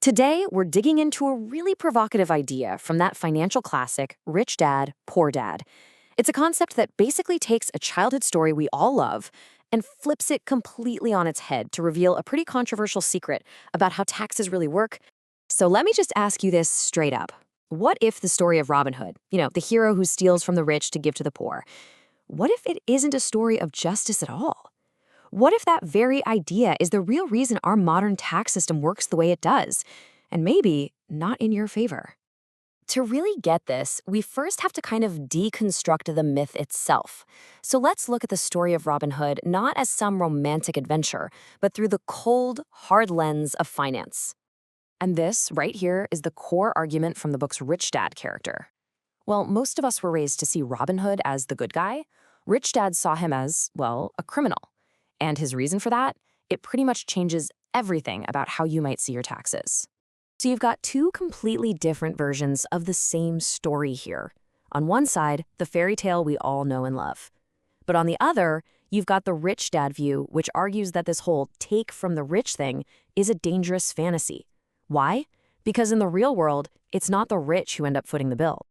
Today, we're digging into a really provocative idea from that financial classic, Rich Dad, Poor Dad. It's a concept that basically takes a childhood story we all love and flips it completely on its head to reveal a pretty controversial secret about how taxes really work. So let me just ask you this straight up. What if the story of Robin Hood, the hero who steals from the rich to give to the poor, what if it isn't a story of justice at all? What if that very idea is the real reason our modern tax system works the way it does? And maybe not in your favor. To really get this, we first have to kind of deconstruct the myth itself. So let's look at the story of Robin Hood not as some romantic adventure, but through the cold, hard lens of finance. And this, right here, is the core argument from the book's Rich Dad character. Well, most of us were raised to see Robin Hood as the good guy. Rich Dad saw him as, well, a criminal. And his reason for that? It pretty much changes everything about how you might see your taxes. So you've got two completely different versions of the same story here. On one side, the fairy tale we all know and love. But on the other, you've got the rich dad view, which argues that this whole take from the rich thing is a dangerous fantasy. Why? Because in the real world, it's not the rich who end up footing the bill.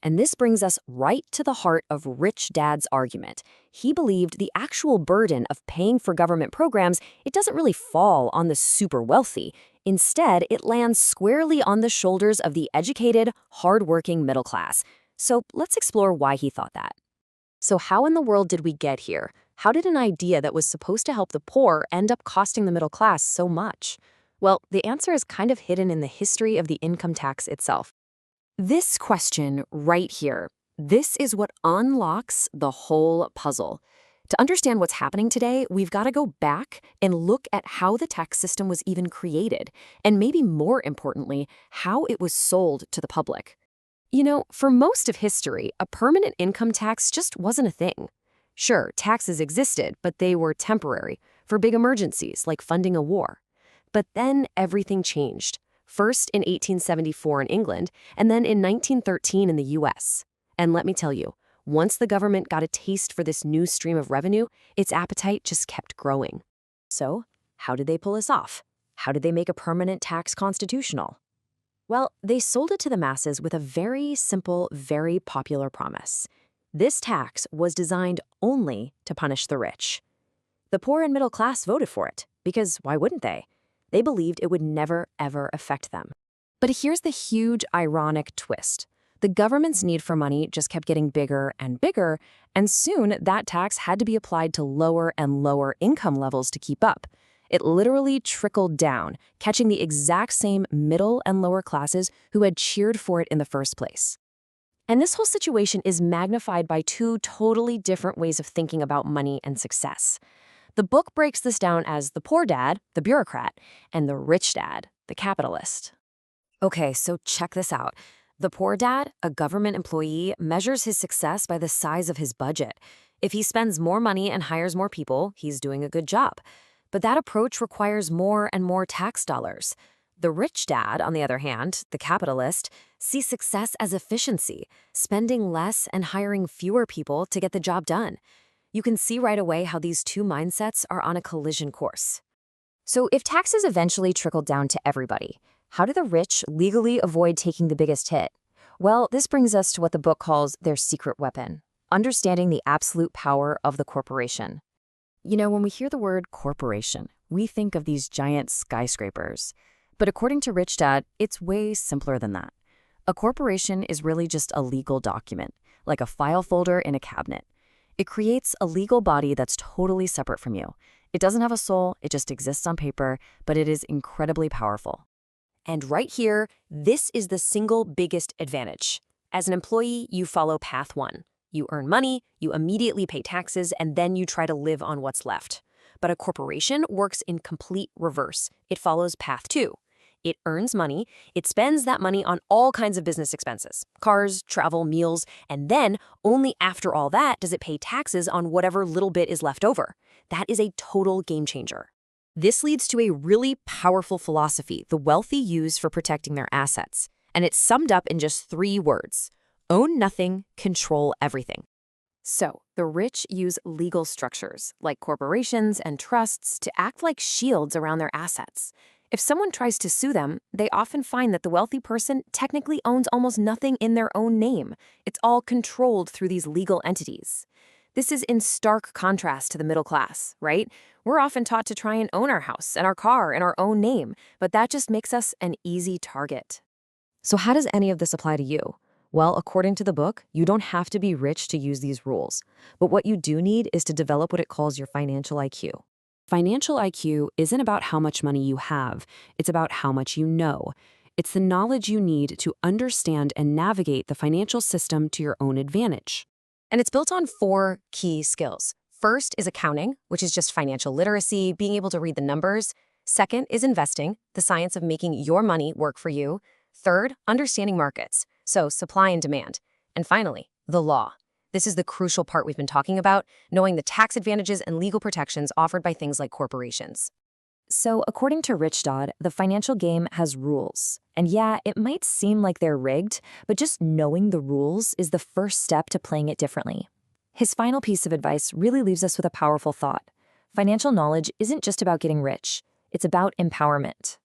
And this brings us right to the heart of Rich Dad's argument. He believed the actual burden of paying for government programs, it doesn't really fall on the super wealthy. Instead, it lands squarely on the shoulders of the educated, hardworking middle class. So let's explore why he thought that. So how in the world did we get here? How did an idea that was supposed to help the poor end up costing the middle class so much? Well, the answer is kind of hidden in the history of the income tax itself. This question right here, this is what unlocks the whole puzzle. To understand what's happening today, we've got to go back and look at how the tax system was even created, and maybe more importantly, how it was sold to the public. For most of history, a permanent income tax just wasn't a thing. Sure, taxes existed, but they were temporary, for big emergencies like funding a war. But then everything changed. First in 1874 in England, and then in 1913 in the US. And let me tell you, once the government got a taste for this new stream of revenue, its appetite just kept growing. So, how did they pull this off? How did they make a permanent tax constitutional? Well, they sold it to the masses with a very simple, very popular promise. This tax was designed only to punish the rich. The poor and middle class voted for it, because why wouldn't they? They believed it would never, ever affect them. But here's the huge ironic twist. The government's need for money just kept getting bigger, and soon that tax had to be applied to lower and lower income levels to keep up. It literally trickled down, catching the exact same middle and lower classes who had cheered for it in the first place. And this whole situation is magnified by two totally different ways of thinking about money and success. The book breaks this down as the poor dad, the bureaucrat, and the rich dad, the capitalist. Okay, so check this out. The poor dad, a government employee, measures his success by the size of his budget. If he spends more money and hires more people, he's doing a good job. But that approach requires more and more tax dollars. The rich dad, on the other hand, the capitalist, sees success as efficiency, spending less and hiring fewer people to get the job done. You can see right away how these two mindsets are on a collision course. So if taxes eventually trickled down to everybody, how do the rich legally avoid taking the biggest hit? Well, this brings us to what the book calls their secret weapon, understanding the absolute power of the corporation. When we hear the word corporation, we think of these giant skyscrapers. But according to Rich Dad, it's way simpler than that. A corporation is really just a legal document, like a file folder in a cabinet. It creates a legal body that's totally separate from you. It doesn't have a soul, it just exists on paper, but it is incredibly powerful. And right here, this is the single biggest advantage. As an employee, you follow path one. You earn money, you immediately pay taxes, and then you try to live on what's left. But a corporation works in complete reverse. It follows path two. It earns money, it spends that money on all kinds of business expenses, cars, travel, meals, and then only after all that does it pay taxes on whatever little bit is left over. That is a total game changer. This leads to a really powerful philosophy the wealthy use for protecting their assets, and it's summed up in just 3 words: own nothing, control everything. So, the rich use legal structures, like corporations and trusts, to act like shields around their assets. If someone tries to sue them, they often find that the wealthy person technically owns almost nothing in their own name. It's all controlled through these legal entities. This is in stark contrast to the middle class, right? We're often taught to try and own our house and our car in our own name, but that just makes us an easy target. So how does any of this apply to you? Well, according to the book, you don't have to be rich to use these rules. But what you do need is to develop what it calls your financial IQ. Financial IQ isn't about how much money you have, it's about how much you know. It's the knowledge you need to understand and navigate the financial system to your own advantage. And it's built on 4 key skills. First is accounting, which is just financial literacy, being able to read the numbers. Second is investing, the science of making your money work for you. Third, understanding markets, so supply and demand. And finally, the law. This is the crucial part we've been talking about, knowing the tax advantages and legal protections offered by things like corporations. So, according to Rich Dad, the financial game has rules. And yeah, it might seem like they're rigged, but just knowing the rules is the first step to playing it differently. His final piece of advice really leaves us with a powerful thought. Financial knowledge isn't just about getting rich, it's about empowerment.